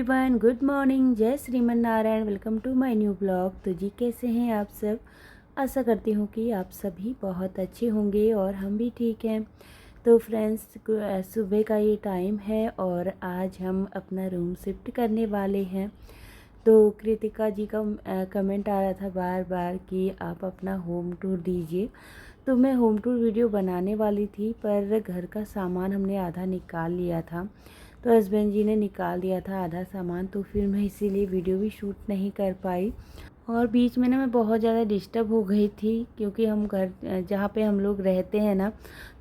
Everyone, good morning. Jai Shriman Narayan. Welcome to my new blog. तो जी, कैसे हैं आप सब? आशा करती हूँ कि आप सभी बहुत अच्छे होंगे और हम भी ठीक हैं। तो फ्रेंड्स, सुबह का ये टाइम है और आज हम अपना रूम शिफ्ट करने वाले हैं। तो कृतिका जी का कमेंट आ रहा था बार बार कि आप अपना होम टूर दीजिए। तो मैं होम टूर वीडियो बनाने वाली थी, पर घर का सामान हमने आधा निकाल लिया था। तो हस्बैंड जी ने निकाल दिया था आधा सामान, तो फिर मैं इसीलिए वीडियो भी शूट नहीं कर पाई। और बीच में ना मैं बहुत ज़्यादा डिस्टर्ब हो गई थी, क्योंकि हम घर जहाँ पे हम लोग रहते हैं ना,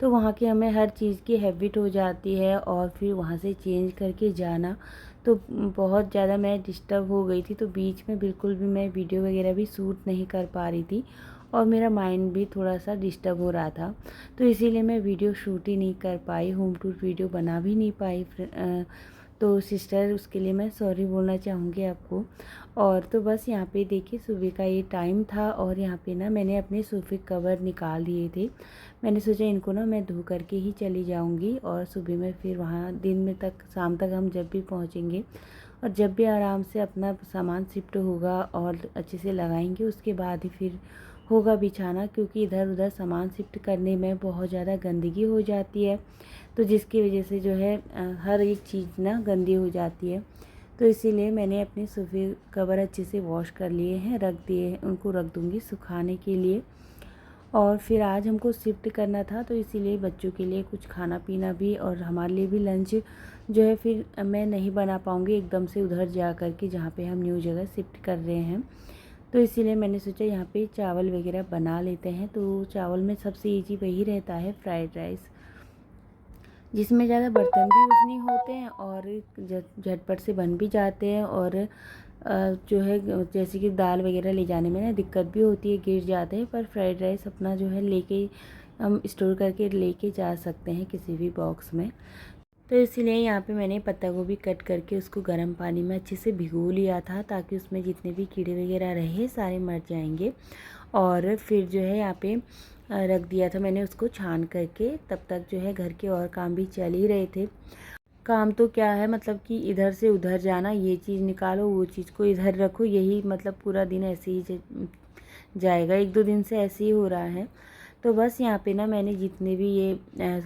तो वहाँ की हमें हर चीज़ की हैबिट हो जाती है और फिर वहाँ से चेंज करके जाना, तो बहुत ज़्यादा मैं डिस्टर्ब हो गई थी। तो बीच में बिल्कुल भी मैं वीडियो वगैरह भी शूट नहीं कर पा रही थी और मेरा माइंड भी थोड़ा सा डिस्टर्ब हो रहा था। तो इसीलिए मैं वीडियो शूट ही नहीं कर पाई, होम टूर वीडियो बना भी नहीं पाई। तो सिस्टर, उसके लिए मैं सॉरी बोलना चाहूँगी आपको। और तो बस यहाँ पे देखिए, सुबह का ये टाइम था और यहाँ पे ना मैंने अपने सोफ़े कवर निकाल दिए थे। मैंने सोचा इनको ना मैं धो करके ही चली जाऊँगी और सुबह में फिर वहाँ दिन में तक, शाम तक हम जब भी पहुँचेंगे और जब भी आराम से अपना सामान शिफ्ट होगा और अच्छे से लगाएंगे, उसके बाद ही फिर होगा बिछाना, क्योंकि इधर उधर सामान शिफ्ट करने में बहुत ज़्यादा गंदगी हो जाती है। तो जिसकी वजह से जो है हर एक चीज़ ना गंदी हो जाती है। तो इसीलिए मैंने अपने सोफ़े कवर अच्छे से वॉश कर लिए हैं, रख दिए हैं, उनको रख दूँगी सुखाने के लिए। और फिर आज हमको शिफ्ट करना था, तो इसीलिए बच्चों के लिए कुछ खाना पीना भी और हमारे लिए भी लंच जो है फिर मैं नहीं बना पाऊँगी एकदम से उधर जा कर के, जहाँ पे हम न्यू जगह शिफ्ट कर रहे हैं। तो इसीलिए मैंने सोचा यहाँ पे चावल वगैरह बना लेते हैं। तो चावल में सबसे ईजी वही रहता है, फ्राइड राइस, जिसमें ज़्यादा बर्तन भी यूज़ नहीं होते हैं और झटपट से बन भी जाते हैं। और जो है जैसे कि दाल वगैरह ले जाने में ना दिक्कत भी होती है, गिर जाते हैं, पर फ्राइड राइस अपना जो है लेके हम स्टोर करके लेके जा सकते हैं किसी भी बॉक्स में। तो इसीलिए यहाँ पे मैंने पत्ता गोभी कट करके उसको गर्म पानी में अच्छे से भिगो लिया था, ताकि उसमें जितने भी कीड़े वगैरह रहे सारे मर जाएंगे। और फिर जो है यहाँ पे रख दिया था मैंने उसको छान करके। तब तक जो है घर के और काम भी चल ही रहे थे। काम तो क्या है, मतलब कि इधर से उधर जाना, ये चीज़ निकालो, वो चीज़ को इधर रखो, यही मतलब पूरा दिन ऐसे ही जाएगा। एक दो दिन से ऐसे ही हो रहा है। तो बस यहाँ पे ना मैंने जितने भी ये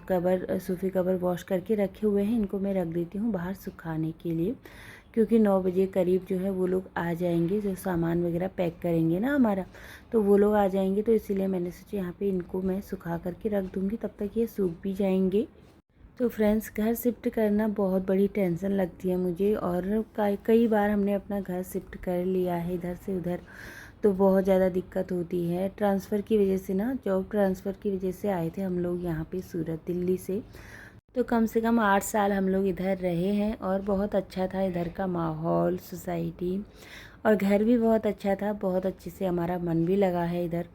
कवर, सोफ़े कवर वॉश करके रखे हुए हैं, इनको मैं रख देती हूँ बाहर सुखाने के लिए, क्योंकि 9 बजे करीब जो है वो लोग आ जाएंगे, जो सामान वगैरह पैक करेंगे ना हमारा, तो वो लोग आ जाएंगे। तो इसीलिए मैंने सोचा यहाँ पे इनको मैं सुखा करके रख दूँगी, तब तक ये सूख भी जाएंगे। तो फ्रेंड्स, घर शिफ्ट करना बहुत बड़ी टेंशन लगती है मुझे, और कई बार हमने अपना घर शिफ्ट कर लिया है इधर से उधर, तो बहुत ज़्यादा दिक्कत होती है। ट्रांसफ़र की वजह से ना, जॉब ट्रांसफ़र की वजह से आए थे हम लोग यहाँ पे सूरत, दिल्ली से। तो कम से कम 8 साल हम लोग इधर रहे हैं और बहुत अच्छा था इधर का माहौल, सोसाइटी, और घर भी बहुत अच्छा था। बहुत अच्छे से हमारा मन भी लगा है इधर।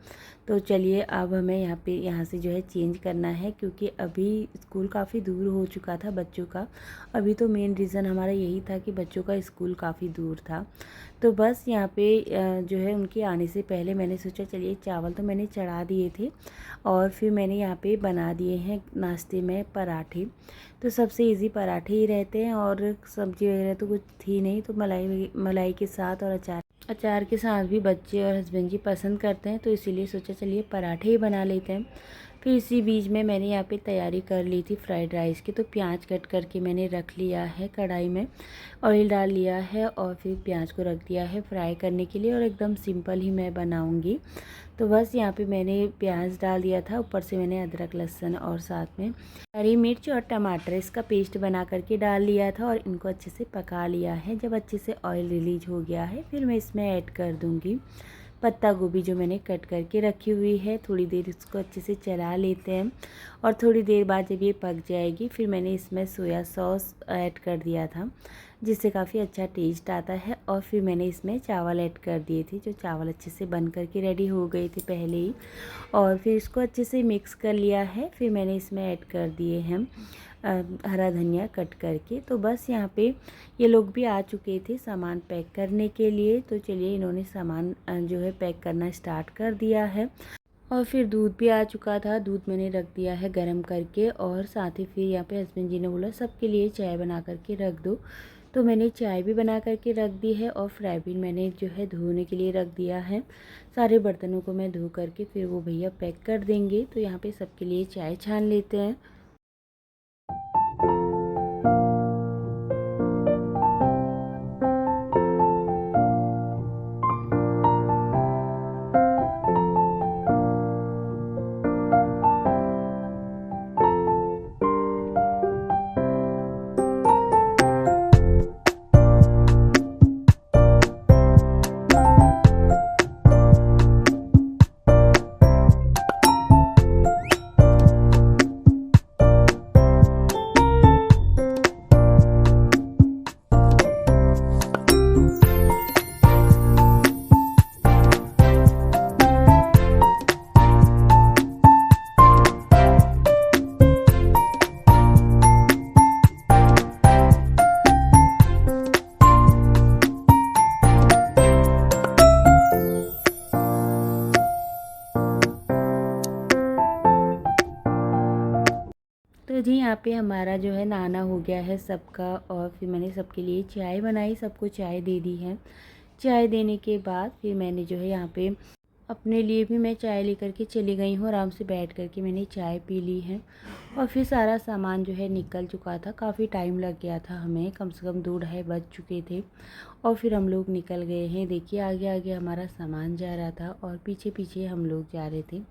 तो चलिए, अब हमें यहाँ से जो है चेंज करना है, क्योंकि अभी स्कूल काफ़ी दूर हो चुका था बच्चों का। अभी तो मेन रीज़न हमारा यही था कि बच्चों का स्कूल काफ़ी दूर था। तो बस यहाँ पे जो है उनके आने से पहले मैंने सोचा चलिए, चावल तो मैंने चढ़ा दिए थे और फिर मैंने यहाँ पे बना दिए हैं नाश्ते में पराठे। तो सबसे इजी पराठे ही रहते हैं, और सब्ज़ी वगैरह तो कुछ थी नहीं, तो मलाई के साथ और अचार के साथ भी बच्चे और हस्बैंड जी पसंद करते हैं, तो इसीलिए सोचा चलिए पराठे ही बना लेते हैं। फिर इसी बीच में मैंने यहाँ पे तैयारी कर ली थी फ्राइड राइस की। तो प्याज कट करके मैंने रख लिया है, कढ़ाई में ऑयल डाल लिया है और फिर प्याज को रख दिया है फ्राई करने के लिए, और एकदम सिंपल ही मैं बनाऊँगी। तो बस यहाँ पे मैंने प्याज डाल दिया था, ऊपर से मैंने अदरक लहसुन और साथ में हरी मिर्च और टमाटर, इसका पेस्ट बना करके डाल लिया था और इनको अच्छे से पका लिया है। जब अच्छे से ऑयल रिलीज हो गया है, फिर मैं इसमें ऐड कर दूँगी पत्ता गोभी जो मैंने कट करके रखी हुई है। थोड़ी देर इसको अच्छे से चला लेते हैं, और थोड़ी देर बाद जब ये पक जाएगी, फिर मैंने इसमें सोया सॉस ऐड कर दिया था, जिससे काफ़ी अच्छा टेस्ट आता है। और फिर मैंने इसमें चावल ऐड कर दिए थे, जो चावल अच्छे से बन करके रेडी हो गए थे पहले ही, और फिर इसको अच्छे से मिक्स कर लिया है। फिर मैंने इसमें ऐड कर दिए हैं हरा धनिया कट करके। तो बस यहाँ पे ये लोग भी आ चुके थे सामान पैक करने के लिए। तो चलिए, इन्होंने सामान जो है पैक करना स्टार्ट कर दिया है। और फिर दूध भी आ चुका था, दूध मैंने रख दिया है गरम करके, और साथ ही फिर यहाँ पे हस्बैंड जी ने बोला सबके लिए चाय बना करके रख दो। तो मैंने चाय भी बना करके रख दी है और फ्राई पैन मैंने जो है धोने के लिए रख दिया है। सारे बर्तनों को मैं धो करके फिर वो भैया पैक कर देंगे। तो यहाँ पे सबके लिए चाय छान लेते हैं। तो जी यहाँ पे हमारा जो है नहाना हो गया है सबका, और फिर मैंने सबके लिए चाय बनाई, सबको चाय दे दी है। चाय देने के बाद फिर मैंने जो है यहाँ पे अपने लिए भी मैं चाय लेकर के चली गई हूँ। आराम से बैठ कर के मैंने चाय पी ली है और फिर सारा सामान जो है निकल चुका था। काफ़ी टाइम लग गया था हमें, कम से कम 2-2:30 बज चुके थे और फिर हम लोग निकल गए हैं। देखिए आगे आगे हमारा सामान जा रहा था और पीछे पीछे हम लोग जा रहे थे।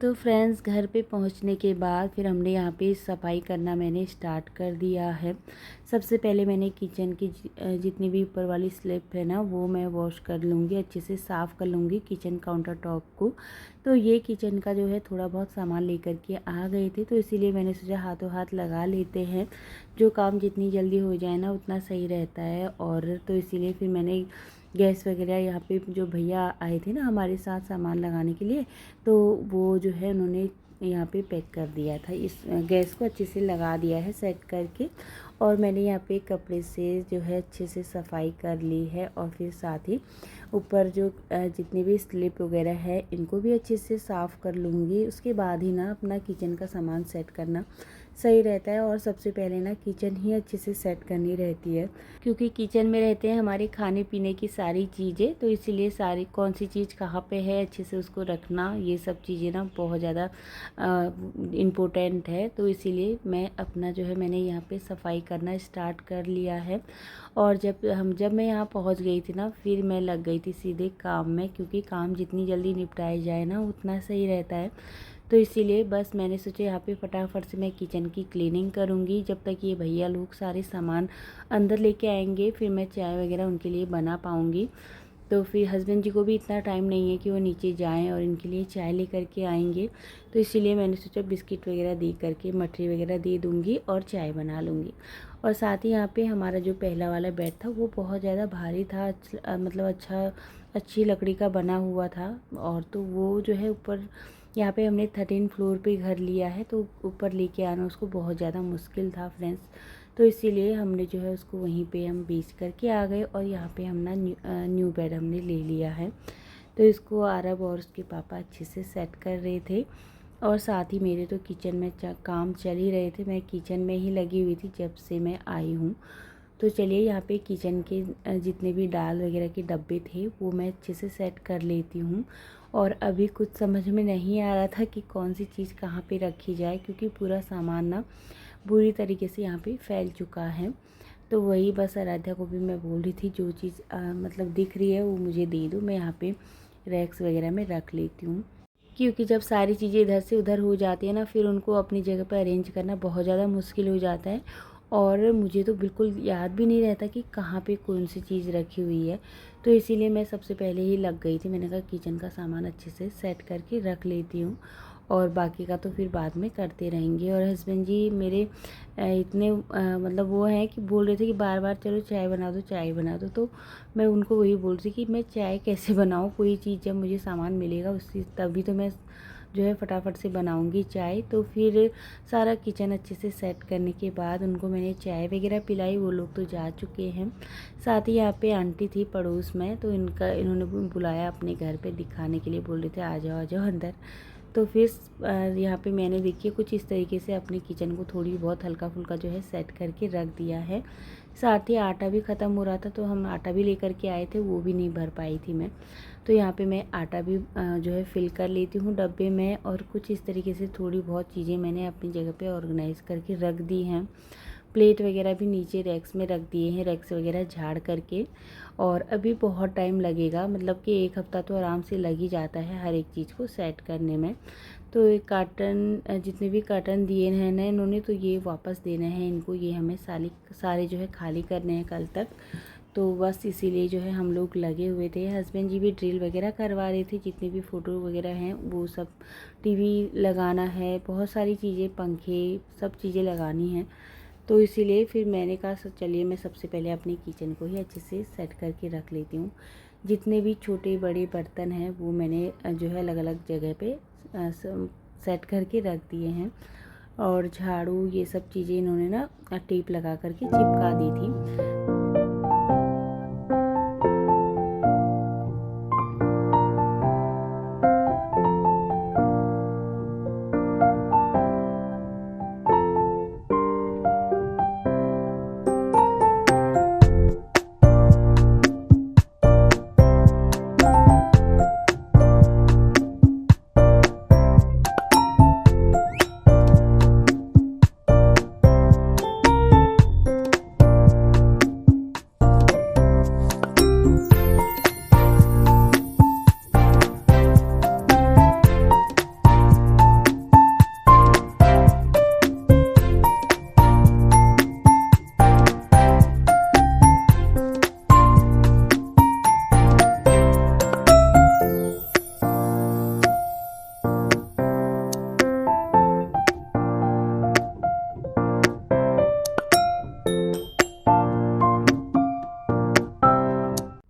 तो फ्रेंड्स घर पे पहुंचने के बाद फिर हमने यहाँ पे सफाई करना मैंने स्टार्ट कर दिया है। सबसे पहले मैंने किचन की जितनी भी ऊपर वाली स्लैब है ना वो मैं वॉश कर लूँगी, अच्छे से साफ़ कर लूँगी किचन काउंटर टॉप को। तो ये किचन का जो है थोड़ा बहुत सामान लेकर के आ गए थे, तो इसीलिए मैंने सोचा हाथों हाथ लगा लेते हैं। जो काम जितनी जल्दी हो जाए ना उतना सही रहता है। और तो इसीलिए फिर मैंने गैस वगैरह यहाँ पे जो भैया आए थे ना हमारे साथ सामान लगाने के लिए, तो वो जो है उन्होंने यहाँ पे पैक कर दिया था। इस गैस को अच्छे से लगा दिया है सेट करके, और मैंने यहाँ पे कपड़े से जो है अच्छे से सफाई कर ली है। और फिर साथ ही ऊपर जो जितनी भी स्लिप वगैरह है इनको भी अच्छे से साफ़ कर लूँगी। उसके बाद ही ना अपना किचन का सामान सेट करना सही रहता है। और सबसे पहले ना किचन ही अच्छे से सेट करनी रहती है, क्योंकि किचन में रहते हैं हमारे खाने पीने की सारी चीज़ें। तो इसीलिए सारी कौन सी चीज़ कहाँ पे है अच्छे से उसको रखना, ये सब चीज़ें ना बहुत ज़्यादा इम्पोर्टेंट है। तो इसीलिए मैं अपना जो है मैंने यहाँ पे सफाई करना स्टार्ट कर लिया है। और जब मैं यहाँ पहुँच गई थी ना फिर मैं लग गई थी सीधे काम में, क्योंकि काम जितनी जल्दी निपटाया जाए ना उतना सही रहता है। तो इसीलिए बस मैंने सोचा यहाँ पे फटाफट से मैं किचन की क्लीनिंग करूँगी। जब तक ये भैया लोग सारे सामान अंदर लेके आएंगे फिर मैं चाय वगैरह उनके लिए बना पाऊँगी। तो फिर हस्बैंड जी को भी इतना टाइम नहीं है कि वो नीचे जाएं और इनके लिए चाय लेकर के आएंगे। तो इसीलिए मैंने सोचा बिस्किट वगैरह दे करके मठरी वगैरह दे दूँगी और चाय बना लूँगी। और साथ ही यहाँ पे हमारा जो पहला वाला बेड था वो बहुत ज़्यादा भारी था, मतलब अच्छी लकड़ी का बना हुआ था। और तो वो जो है ऊपर यहाँ पे हमने 13 फ्लोर पे घर लिया है, तो ऊपर लेके आना उसको बहुत ज़्यादा मुश्किल था फ्रेंड्स। तो इसीलिए हमने जो है उसको वहीं पे हम बेच करके आ गए और यहाँ पे हम ना न्यू बेड हमने ले लिया है। तो इसको आरब और उसके पापा अच्छे से सेट कर रहे थे। और साथ ही मेरे तो किचन में काम चल ही रहे थे, मैं किचन में ही लगी हुई थी जब से मैं आई हूँ। तो चलिए यहाँ पे किचन के जितने भी दाल वगैरह के डब्बे थे वो मैं अच्छे से सेट कर लेती हूँ। और अभी कुछ समझ में नहीं आ रहा था कि कौन सी चीज़ कहाँ पे रखी जाए, क्योंकि पूरा सामान ना बुरी तरीके से यहाँ पे फैल चुका है। तो वही बस आराध्या को भी मैं बोल रही थी जो चीज़ मतलब दिख रही है वो मुझे दे दो, मैं यहाँ पे रैक्स वगैरह में रख लेती हूँ। क्योंकि जब सारी चीज़ें इधर से उधर हो जाती है ना फिर उनको अपनी जगह पर अरेंज करना बहुत ज़्यादा मुश्किल हो जाता है। और मुझे तो बिल्कुल याद भी नहीं रहता कि कहाँ पे कौन सी चीज़ रखी हुई है। तो इसीलिए मैं सबसे पहले ही लग गई थी। मैंने कहा किचन का सामान अच्छे से सेट करके रख लेती हूँ और बाकी का तो फिर बाद में करते रहेंगे। और हस्बैंड जी मेरे इतने मतलब वो हैं कि बोल रहे थे कि बार बार चलो चाय बना दो, चाय बना दो। तो मैं उनको वही बोल रही कि मैं चाय कैसे बनाऊँ, कोई चीज़ जब मुझे सामान मिलेगा उससे तभी तो मैं जो है फटाफट से बनाऊंगी चाय। तो फिर सारा किचन अच्छे से सेट करने के बाद उनको मैंने चाय वगैरह पिलाई। वो लोग तो जा चुके हैं। साथ ही यहाँ पे आंटी थी पड़ोस में, तो इन्होंने बुलाया अपने घर पे दिखाने के लिए, बोल रहे थे आ जाओ अंदर। तो फिर यहाँ पे मैंने देखिए कुछ इस तरीके से अपने किचन को थोड़ी बहुत हल्का फुल्का जो है सेट करके रख दिया है। साथ ही आटा भी ख़त्म हो रहा था, तो हम आटा भी लेकर के आए थे, वो भी नहीं भर पाई थी मैं। तो यहाँ पे मैं आटा भी जो है फिल कर लेती हूँ डब्बे में। और कुछ इस तरीके से थोड़ी बहुत चीज़ें मैंने अपनी जगह पे ऑर्गेनाइज़ करके रख दी हैं। प्लेट वगैरह भी नीचे रैक्स में रख दिए हैं, रैक्स वगैरह झाड़ करके। और अभी बहुत टाइम लगेगा, मतलब कि 1 हफ़्ता तो आराम से लग ही जाता है हर एक चीज़ को सेट करने में। तो ये कार्टन जितने भी कार्टन दिए हैं ना इन्होंने, तो ये वापस देना है इनको। ये हमें सारे जो है खाली करने हैं कल तक। तो बस इसीलिए जो है हम लोग लगे हुए थे। हस्बैंड जी भी ड्रिल वगैरह करवा रहे थे, जितने भी फ़ोटो वगैरह हैं वो सब। टीवी लगाना है, बहुत सारी चीज़ें, पंखे, सब चीज़ें लगानी हैं। तो इसीलिए फिर मैंने कहा चलिए मैं सबसे पहले अपनी किचन को ही अच्छे से सेट करके रख लेती हूँ। जितने भी छोटे बड़े बर्तन हैं वो मैंने जो है अलग अलग जगह पे सेट करके रख दिए हैं। और झाड़ू ये सब चीज़ें इन्होंने ना टेप लगा करके चिपका दी थी।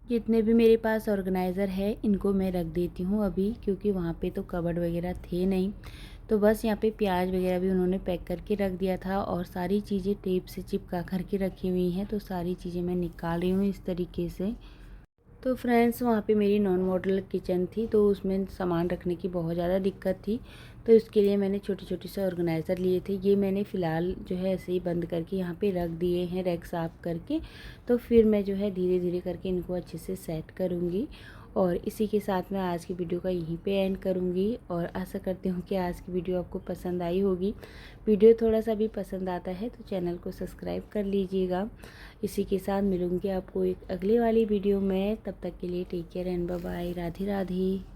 जितने भी मेरे पास ऑर्गेनाइज़र है इनको मैं रख देती हूँ अभी, क्योंकि वहाँ पे तो कबर्ड वगैरह थे नहीं। तो बस यहाँ पे प्याज वगैरह भी उन्होंने पैक करके रख दिया था और सारी चीज़ें टेप से चिपका करके रखी हुई हैं। तो सारी चीज़ें मैं निकाल रही हूँ इस तरीके से। तो फ्रेंड्स वहाँ पे मेरी नॉन मॉडल किचन थी, तो उसमें सामान रखने की बहुत ज़्यादा दिक्कत थी। तो इसके लिए मैंने छोटे छोटे से ऑर्गेनाइज़र लिए थे। ये मैंने फ़िलहाल जो है ऐसे ही बंद करके यहाँ पे रख दिए हैं रैक साफ़ करके। तो फिर मैं जो है धीरे धीरे करके इनको अच्छे से सेट करूँगी। और इसी के साथ मैं आज की वीडियो का यहीं पे एंड करूँगी। और आशा करती हूँ कि आज की वीडियो आपको पसंद आई होगी। वीडियो थोड़ा सा भी पसंद आता है तो चैनल को सब्सक्राइब कर लीजिएगा। इसी के साथ मिलूँगी आपको एक अगली वाली वीडियो में। तब तक के लिए take care and bye bye. Radhe Radhe.